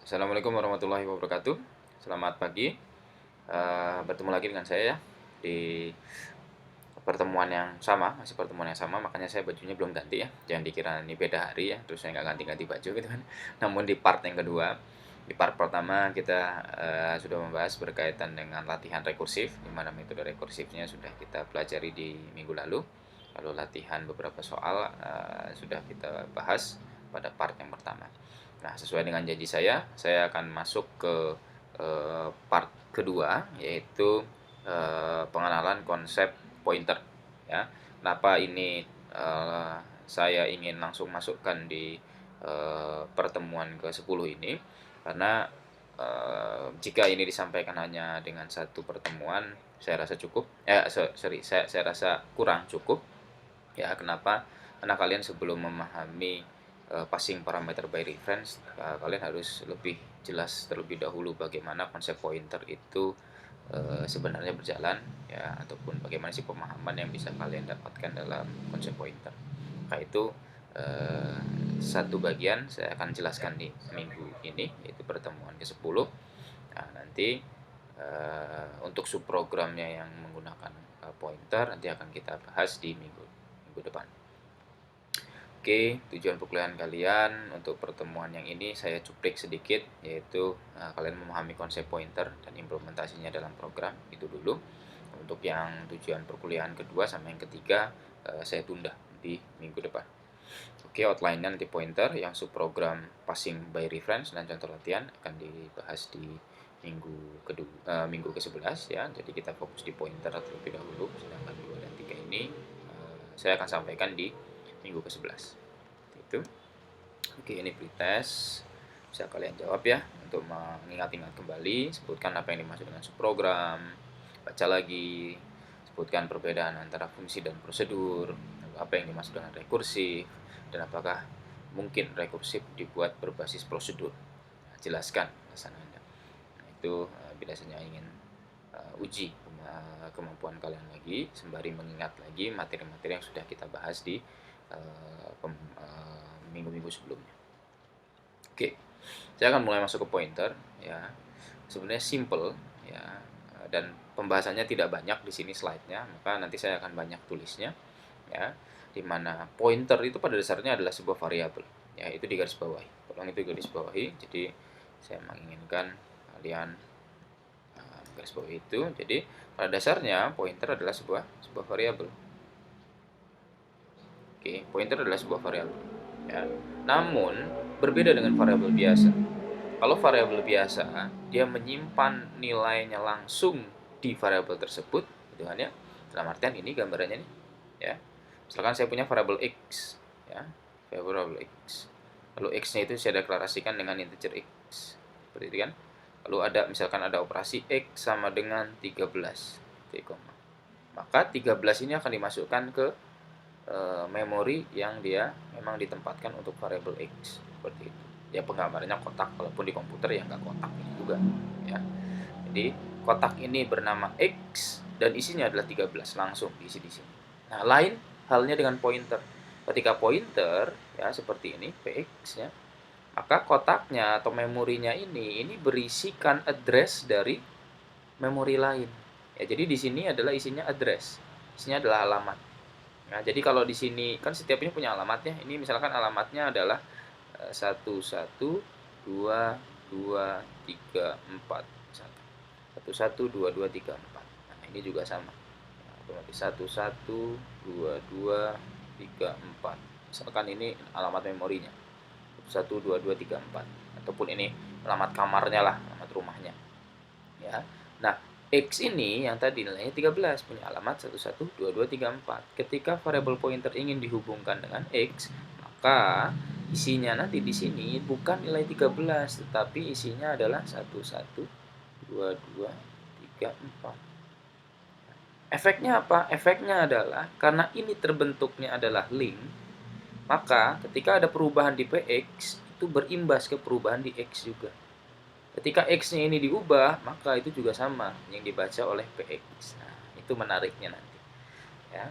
Assalamualaikum warahmatullahi wabarakatuh. Selamat pagi. Bertemu lagi dengan saya ya di pertemuan yang sama, masih pertemuan yang sama. Makanya saya bajunya belum ganti ya. Jangan dikira ini beda hari ya, terus saya nggak ganti-ganti baju gitu kan. Namun di part yang kedua, di part pertama kita sudah membahas berkaitan dengan latihan rekursif, di mana metode rekursifnya sudah kita pelajari di minggu lalu. Lalu latihan beberapa soal sudah kita bahas pada part yang pertama. Nah, sesuai dengan janji saya akan masuk ke part kedua, yaitu pengenalan konsep pointer. Ya, kenapa ini saya ingin langsung masukkan di pertemuan ke-10 ini? Karena jika ini disampaikan hanya dengan satu pertemuan, saya rasa cukup. Saya rasa kurang cukup. Ya, kenapa? Karena kalian sebelum memahami passing parameter by reference, kalian harus lebih jelas terlebih dahulu bagaimana konsep pointer itu sebenarnya berjalan ya, ataupun bagaimana sih pemahaman yang bisa kalian dapatkan dalam konsep pointer. Maka itu eh, satu bagian saya akan jelaskan di minggu ini, yaitu pertemuan ke-10. Nah, nanti untuk subprogramnya yang menggunakan pointer nanti akan kita bahas di minggu minggu depan. Oke, tujuan perkuliahan kalian untuk pertemuan yang ini saya cuplik sedikit, yaitu kalian memahami konsep pointer dan implementasinya dalam program, itu dulu. Untuk yang tujuan perkuliahan kedua sama yang ketiga, saya tunda di minggu depan. Oke, outline-nya nanti pointer, yang subprogram passing by reference dan contoh latihan akan dibahas di minggu ke-11 ya. Jadi kita fokus di pointer terlebih dahulu, sedangkan 2 dan 3 ini saya akan sampaikan di minggu ke-11. Itu. Oke, ini pretest. Bisa kalian jawab ya untuk mengingat-ingat kembali, sebutkan apa yang dimaksud dengan subprogram, baca lagi, sebutkan perbedaan antara fungsi dan prosedur, apa yang dimaksud dengan rekursif, dan apakah mungkin rekursif dibuat berbasis prosedur. Nah, jelaskan alasan Anda. Nah, itu bila saya ingin uji kemampuan kalian lagi, sembari mengingat lagi materi-materi yang sudah kita bahas di minggu-minggu sebelumnya. Oke, saya akan mulai masuk ke pointer ya. Sebenarnya simple ya, dan pembahasannya tidak banyak di sini slide-nya, maka nanti saya akan banyak tulisnya ya. Dimana pointer itu pada dasarnya adalah sebuah variabel ya, itu di garis bawahi. Tolong itu garis bawahi. Jadi saya menginginkan kalian garis bawahi itu. Jadi pada dasarnya pointer adalah sebuah variabel. Oke, pointer adalah sebuah variabel ya. Namun berbeda dengan variabel biasa. Kalau variabel biasa, dia menyimpan nilainya langsung di variabel tersebut, gitu kan ya. Dalam artian ini gambarannya nih, ya. Misalkan saya punya variabel x, ya, variabel x. Lalu x-nya itu saya deklarasikan dengan integer x, seperti itu kan. Lalu misalkan ada operasi x sama dengan 13, maka 13 ini akan dimasukkan ke memori yang dia memang ditempatkan untuk variabel x, seperti itu ya. Penggambarannya kotak, walaupun di komputer ya nggak kotak ini juga ya. Jadi kotak ini bernama x dan isinya adalah 13, langsung diisi di sini. Nah, lain halnya dengan pointer. Ketika pointer ya seperti ini px ya, maka kotaknya atau memorinya ini berisikan address dari memori lain ya. Jadi di sini adalah isinya address, isinya adalah alamat. Nah, jadi kalau di sini kan setiap ini punya alamatnya. Ini misalkan alamatnya adalah 11 2 2 3 4 11 2 2 3 4. Nah, ini juga sama. Nah, otomatis 11 2 2 3 4. Misalkan ini alamat memorinya 11 2 2 3 4, ataupun ini alamat kamarnya lah, alamat rumahnya. Ya. Nah, X ini yang tadi nilainya 13 punya alamat 11 2 2 3 4. Ketika variabel pointer ingin dihubungkan dengan X, maka isinya nanti di sini bukan nilai 13, tetapi isinya adalah 11 2 2 3 4. Efeknya apa? Efeknya adalah karena ini terbentuknya adalah link, maka ketika ada perubahan di PX itu berimbas ke perubahan di X juga. Ketika X-nya ini diubah, maka itu juga sama yang dibaca oleh PX. Nah, itu menariknya nanti. Ya.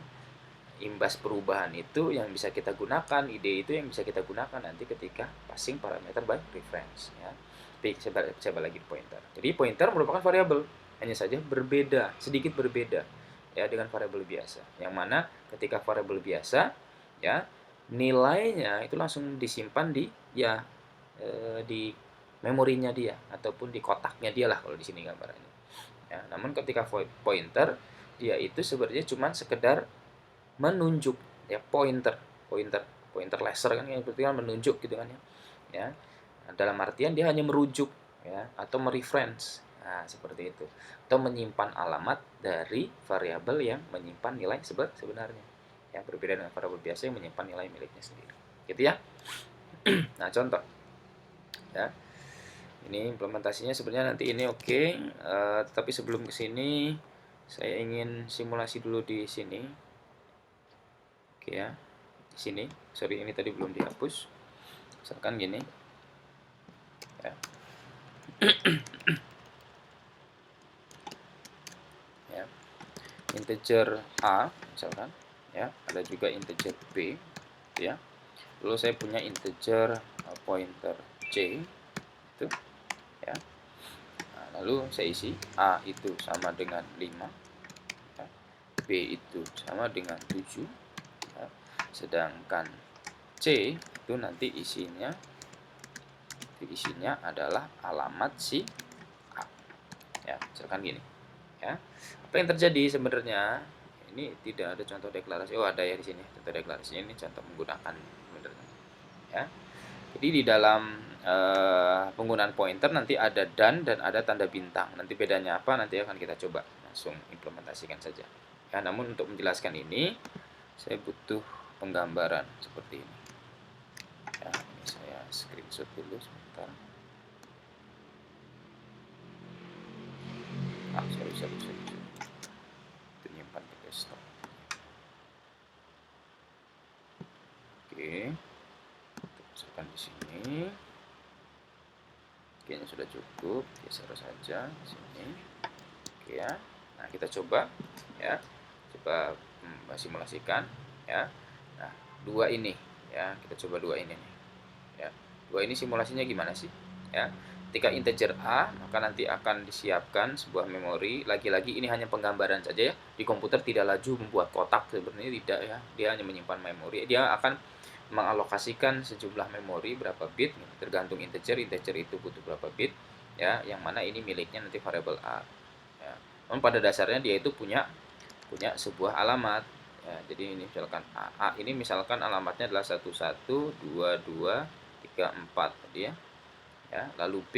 Imbas perubahan itu yang bisa kita gunakan, ide itu yang bisa kita gunakan nanti ketika passing parameter by reference ya. Tapi saya balik lagi di pointer. Jadi pointer merupakan variabel, hanya saja berbeda, sedikit berbeda ya dengan variabel biasa. Yang mana ketika variabel biasa ya nilainya itu langsung disimpan di di memorinya dia ataupun di kotaknya dia lah kalau di sini gambarannya. Ya, namun ketika pointer dia itu sebenarnya cuma sekedar menunjuk ya pointer pointer pointer laser kan yang berarti kan menunjuk gitu kan ya. Ya. Nah, dalam artian dia hanya merujuk ya atau mereference. Nah, seperti itu. Atau menyimpan alamat dari variabel yang menyimpan nilai sebenarnya. Yang berbeda dengan variabel biasa yang menyimpan nilai miliknya sendiri. Gitu ya. Nah, contoh ya. Ini implementasinya sebenarnya nanti ini oke. Tapi sebelum ke sini saya ingin simulasi dulu di sini. Oke ya. Di sini. Sorry, ini tadi belum dihapus. Misalkan gini. Ya. Ya. Integer A misalkan ya, ada juga integer B ya. Lalu saya punya integer pointer C itu ya. Nah, lalu saya isi A itu sama dengan 5 ya. B itu sama dengan 7 ya. Sedangkan C itu nanti isinya adalah alamat si A ya, misalkan gini ya. Apa yang terjadi sebenarnya? Ini tidak ada contoh deklarasi. Oh, ada ya di sini contoh deklarasinya. Ini contoh menggunakan sebenarnya ya. Jadi di dalam penggunaan pointer nanti ada dan ada tanda bintang. Nanti bedanya apa? Nanti akan kita coba langsung implementasikan saja. Ya, namun untuk menjelaskan ini saya butuh penggambaran seperti ini. Ya, ini saya screenshot dulu sebentar. Sorry. Itu nyimpan di desktop. Oke. Masukkan di sini. Kayaknya sudah cukup, geser saja di sini. Oke ya. Nah, kita coba ya. Coba simulasikan ya. Nah, dua ini ya, kita coba dua ini nih. Ya. Dua ini simulasinya gimana sih? Ya. Ketika integer A, maka nanti akan disiapkan sebuah memori. Lagi-lagi ini hanya penggambaran saja ya. Di komputer tidak laju membuat kotak, sebenarnya tidak ya. Dia hanya menyimpan memori. Dia akan mengalokasikan sejumlah memori berapa bit tergantung integer itu butuh berapa bit ya, yang mana ini miliknya nanti variabel A ya. Namun pada dasarnya dia itu punya sebuah alamat ya. Jadi ini misalkan A ini misalkan alamatnya adalah 112234 tadi ya. Ya, lalu B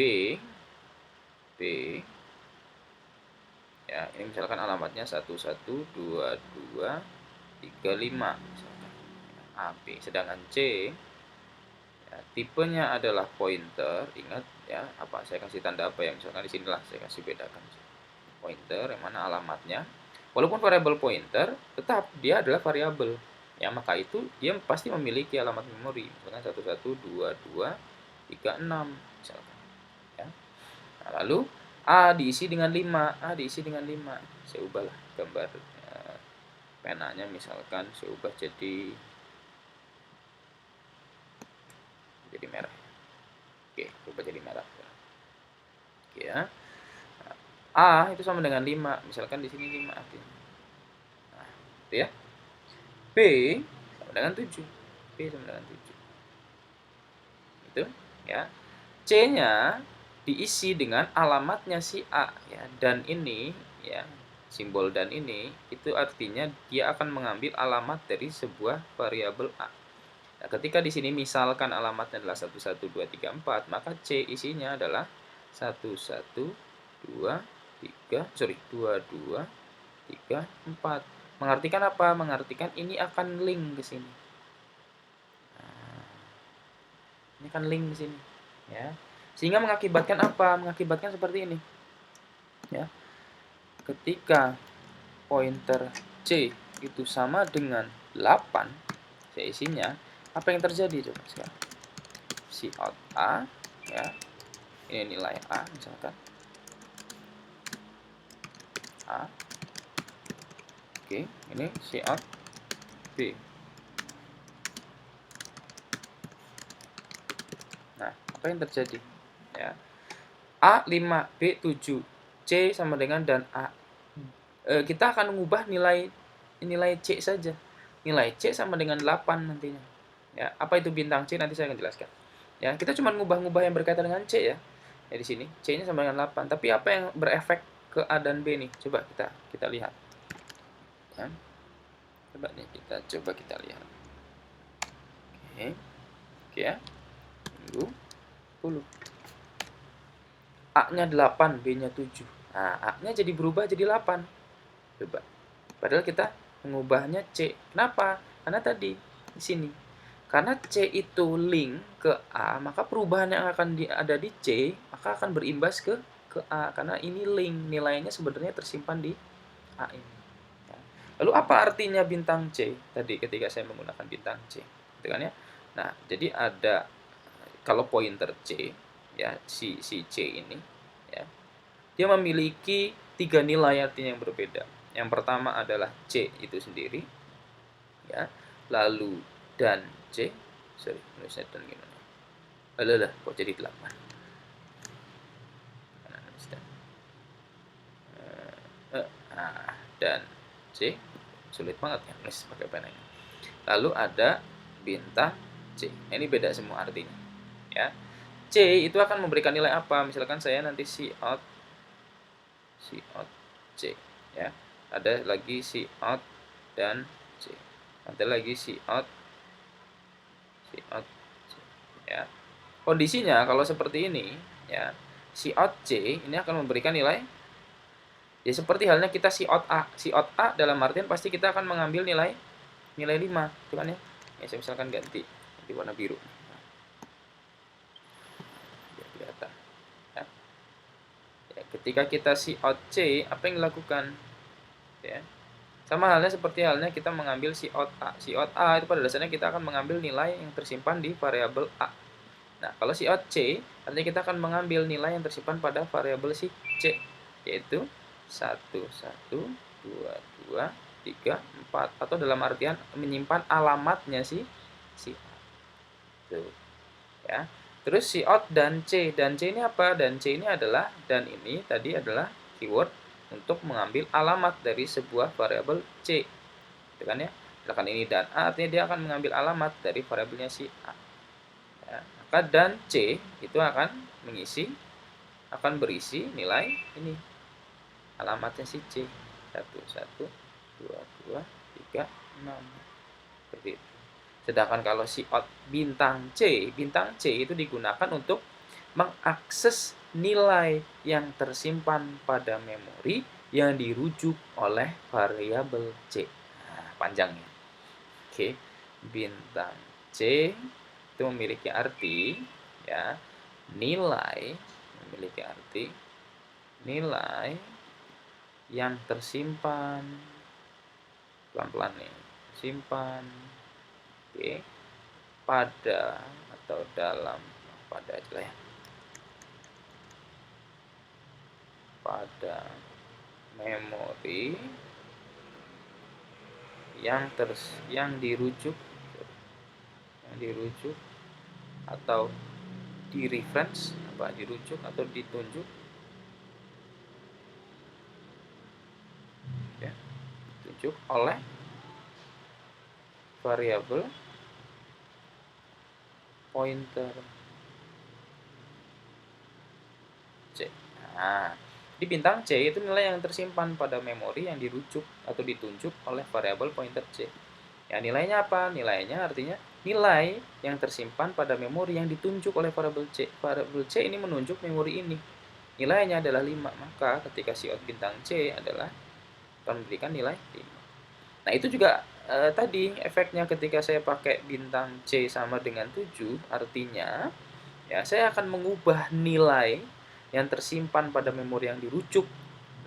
ya, ini misalkan alamatnya 112235 misalkan AB. Sedangkan C ya, tipenya adalah pointer. Ingat ya, apa saya kasih tanda apa ya? Misalkan di sinilah saya kasih bedakan pointer yang mana alamatnya. Walaupun variabel pointer, tetap dia adalah variabel. Ya, maka itu dia pasti memiliki alamat memori. Misalkan 112236 misalkan. Ya. Nah, lalu A diisi dengan 5. Saya ubahlah gambar penanya, misalkan saya ubah jadi merah. Oke, ubah jadi merah. Oke ya. Nah, A itu sama dengan 5. Misalkan di sini 5 artinya. Nah, itu ya. B sama dengan 7. B sama dengan 7. Itu ya. C-nya diisi dengan alamatnya si A ya. Dan ini ya, simbol dan ini itu artinya dia akan mengambil alamat dari sebuah variabel A. Nah, ketika di sini misalkan alamatnya adalah 11234, maka C isinya adalah 2234. Mengartikan apa? Mengartikan ini akan link ke sini. Nah, ini akan link ke sini, ya. Sehingga mengakibatkan apa? Mengakibatkan seperti ini. Ya. Ketika pointer C itu sama dengan 8, C isinya, apa yang terjadi coba sekarang? Cout A ya. Ini nilai A misalkan. A. Oke, ini cout B. Nah, apa yang terjadi? Ya. A 5, B 7, C sama dengan dan A. Kita akan mengubah nilai C saja. Nilai C sama dengan 8 nantinya. Ya, apa itu bintang C nanti saya akan jelaskan. Ya, kita cuma ngubah-ngubah yang berkaitan dengan C ya. Ya di sini C-nya sama dengan 8, tapi apa yang berefek ke A dan B nih? Coba kita lihat. Ya. Coba nih kita lihat. Oke. Oke ya. Tunggu 10. A-nya 8, B-nya 7. Nah, A-nya jadi berubah jadi 8. Coba. Padahal kita mengubahnya C. Kenapa? Karena tadi di sini. Karena C itu link ke A, maka perubahan yang akan ada di C maka akan berimbas ke A karena ini link, nilainya sebenarnya tersimpan di A ini. Lalu apa artinya bintang C tadi ketika saya menggunakan bintang C? Gitu kan ya. Nah, jadi ada kalau pointer C ya si C ini ya. Dia memiliki 3 nilai artinya yang berbeda. Yang pertama adalah C itu sendiri ya. Lalu dan C, sorry, nulisnya dan gimana? Alah, kok jadi 8? Dan C, sulit banget ya nulis pakai pena ini. Lalu ada bintang C. Ini beda semua artinya. Ya. C itu akan memberikan nilai apa? Misalkan saya nanti Cout C ya. Ada lagi Cout dan C. Ada lagi Cout C ya. Kondisinya kalau seperti ini ya, Cout C ini akan memberikan nilai ya seperti halnya kita Cout A. Cout A dalam artian pasti kita akan mengambil nilai 5, itu kan ya. Ya saya misalkan ganti warna biru. Biar kelihatan. Ya. Ya, ketika kita Cout C, apa yang dilakukan? Ya. Sama halnya seperti halnya kita mengambil Cout A. Cout A itu pada dasarnya kita akan mengambil nilai yang tersimpan di variabel A. Nah, kalau Cout C, artinya kita akan mengambil nilai yang tersimpan pada variabel C, yaitu 1, 1, 2, 2, 3, 4. Atau dalam artian menyimpan alamatnya si A. Ya. Terus Cout dan C. Dan C ini apa? Dan C ini adalah, dan ini tadi adalah keyword untuk mengambil alamat dari sebuah variabel C. Gitu kan ya? Misalkan ini dan A, artinya dia akan mengambil alamat dari variabelnya si A. Ya, maka dan C itu akan berisi nilai ini alamatnya si C 1, 1, 2, 2, 3, 6 seperti itu. Sedangkan kalau Cout bintang C itu digunakan untuk mengakses nilai yang tersimpan pada memori yang dirujuk oleh variabel C. Nah, panjangnya. Oke, bintang C itu memiliki arti ya, nilai yang tersimpan pelan-pelan nih, simpan pada atau dalam pada aja ya, pada memori yang dirujuk atau di reference dirujuk atau ditunjuk ya, ditunjuk oleh variabel pointer C. Nah, di bintang C itu nilai yang tersimpan pada memori yang dirujuk atau ditunjuk oleh variabel pointer C. Ya, nilainya apa? Nilainya artinya nilai yang tersimpan pada memori yang ditunjuk oleh variabel C. Variabel C ini menunjuk memori ini. Nilainya adalah 5, maka ketika Cout bintang C adalah akan memberikan nilai 5. Nah, itu juga tadi efeknya ketika saya pakai bintang C sama dengan 7, artinya ya saya akan mengubah nilai yang tersimpan pada memori yang dirujuk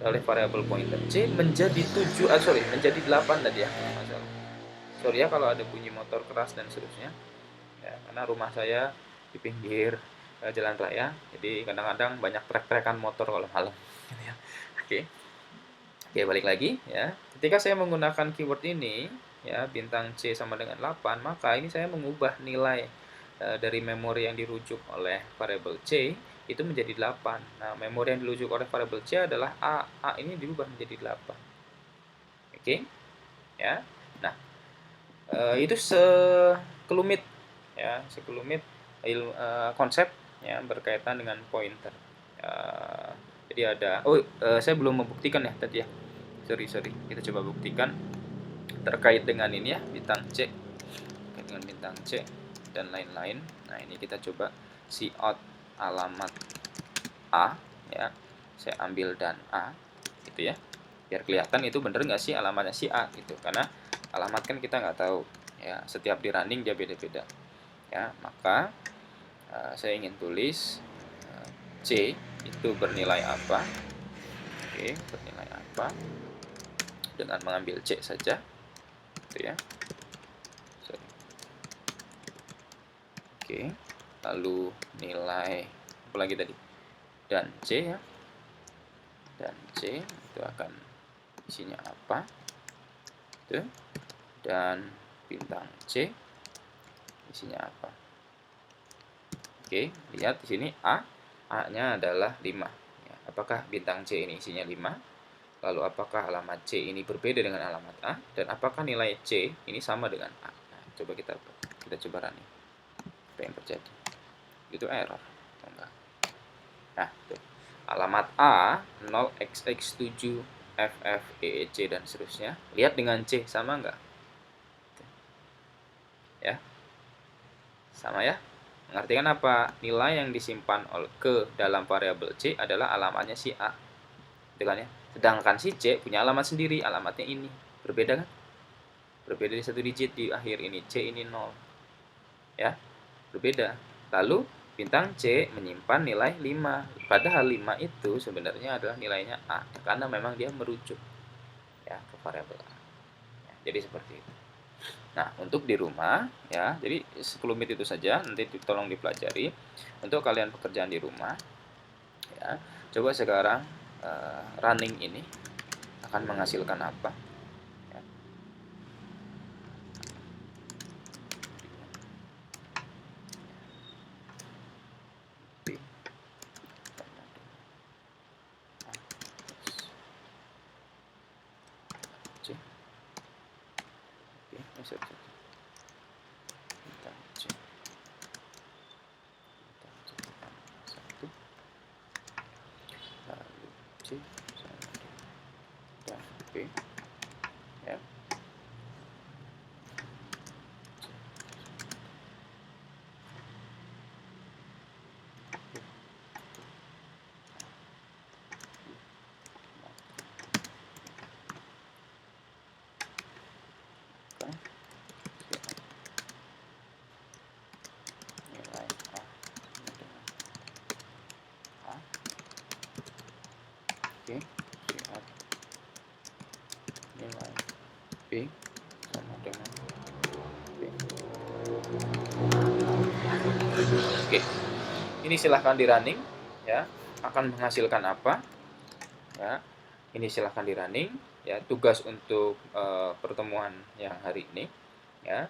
oleh variabel pointer C menjadi 8 tadi ya. Masalah. Sorry ya kalau ada bunyi motor keras dan seterusnya. Ya, karena rumah saya di pinggir jalan raya, jadi kadang-kadang banyak trek-trekan motor kalau malam. Oke. Oke, balik lagi ya. Ketika saya menggunakan keyword ini ya, bintang C sama dengan 8, maka ini saya mengubah nilai dari memori yang dirujuk oleh variabel C itu menjadi 8. Nah, memori yang dirujuk oleh variabel C adalah A. A ini dirubah menjadi 8. Oke, ya. Nah, itu sekelumit ya, sekelumit konsep ya berkaitan dengan pointer. Jadi ada saya belum membuktikan ya tadi ya. Sorry. Kita coba buktikan terkait dengan ini ya, bintang C. Terkait dengan bintang C dan lain-lain. Nah, ini kita coba cout alamat A ya. Saya ambil dan A gitu ya. Biar kelihatan itu bener nggak sih alamatnya si A gitu. Karena alamat kan kita nggak tahu ya, setiap di running dia beda-beda ya. Maka saya ingin tulis C itu bernilai apa. Oke, bernilai apa dengan mengambil C saja gitu ya. Sorry. Oke, lalu nilai apa lagi tadi, dan C ya, dan C itu akan isinya apa itu, dan bintang C isinya apa. Oke, lihat di sini A-nya adalah 5 ya. Apakah bintang C ini isinya 5? Lalu apakah alamat C ini berbeda dengan alamat A, dan apakah nilai C ini sama dengan A? Nah, coba kita coba running. Apa yang terjadi? Itu error. Enggak. Nah, tuh. Alamat A 0xx7 FF EEC dan seterusnya. Lihat dengan C sama enggak? Ya. Sama ya? Mengartikan apa? Nilai yang disimpan ke dalam variabel C adalah alamatnya si A. Gitu kan ya? Sedangkan si C punya alamat sendiri, alamatnya ini. Berbeda kan? Berbeda di 1 digit di akhir ini, C ini 0. Ya, berbeda. Lalu bintang C menyimpan nilai 5. Padahal 5 itu sebenarnya adalah nilainya A, karena memang dia merujuk ya ke variabel A. Ya, jadi seperti itu. Nah, untuk di rumah ya, jadi sekelumit itu saja, nanti tolong dipelajari. Untuk kalian pekerjaan di rumah ya, coba sekarang running ini akan menghasilkan apa ya. C sama dengan B ya. Nilai A sama dengan A. Oke, lihat nilai B sama dengan B. Oke, ini silahkan di running ya, akan menghasilkan apa ya. Ini silahkan di running ya. Tugas untuk pertemuan yang hari ini ya,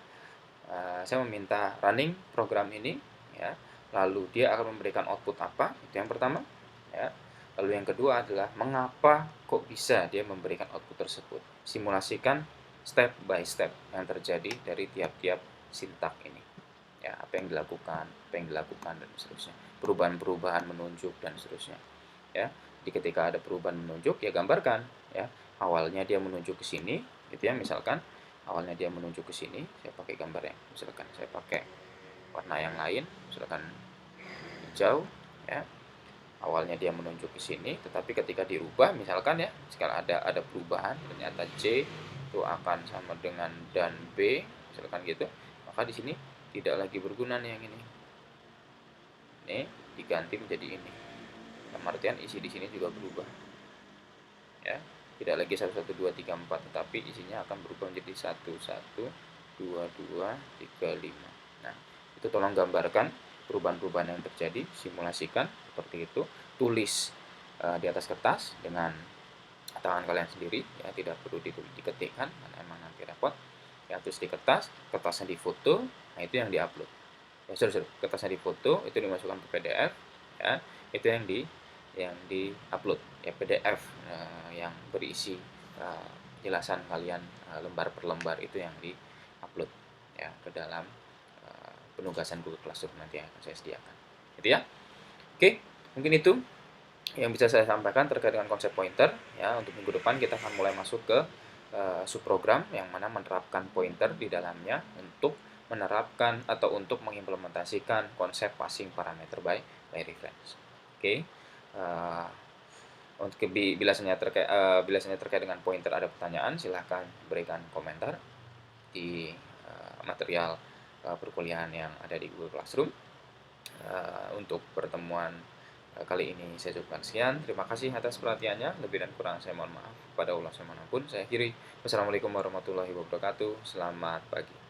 saya meminta running program ini ya, lalu dia akan memberikan output apa, itu yang pertama ya. Lalu yang kedua adalah mengapa kok bisa dia memberikan output tersebut. Simulasikan step by step yang terjadi dari tiap-tiap sintak ini ya, apa yang dilakukan dan seterusnya, perubahan-perubahan menunjuk dan seterusnya ya. Jadi ketika ada perubahan menunjuk ya gambarkan ya, awalnya dia menunjuk ke sini gitu ya, misalkan awalnya dia menunjuk ke sini, saya pakai gambar yang misalkan saya pakai warna yang lain, misalkan hijau ya. Awalnya dia menunjuk ke sini, tetapi ketika dirubah misalkan ya, sekarang ada perubahan, ternyata C itu akan sama dengan dan B misalkan gitu, maka di sini tidak lagi berguna nih yang ini. Ini diganti menjadi ini. Dalam artian isi di sini juga berubah. Ya, tidak lagi 1 1 2 3 4, tetapi isinya akan berubah menjadi 1 1 2 2 3 5. Nah, itu tolong gambarkan perubahan-perubahan yang terjadi, simulasikan seperti itu, tulis di atas kertas dengan tangan kalian sendiri ya, tidak perlu diketikkan karena emang nanti repot. Ya, tulis di kertas, kertasnya difoto, nah itu yang diupload. Ya, kertasnya difoto, itu dimasukkan ke PDF ya. itu yang di-upload ya, PDF yang berisi penjelasan kalian lembar per lembar itu yang di-upload ya ke dalam penugasan Google Classroom nanti yang akan saya sediakan. Gitu ya. Oke, mungkin itu yang bisa saya sampaikan terkait dengan konsep pointer ya. Untuk minggu depan kita akan mulai masuk ke subprogram yang mana menerapkan pointer di dalamnya untuk menerapkan atau untuk mengimplementasikan konsep passing parameter by reference. Oke. Untuk bila terkait dengan pointer ada pertanyaan, silahkan berikan komentar di material perkuliahan yang ada di Google Classroom. Untuk pertemuan kali ini saya cukupkan sekian. Terima kasih atas perhatiannya. Lebih dan kurang saya mohon maaf. Kepada Allah subhanahu wa ta'ala pun saya akhiri. Wassalamualaikum warahmatullahi wabarakatuh. Selamat pagi.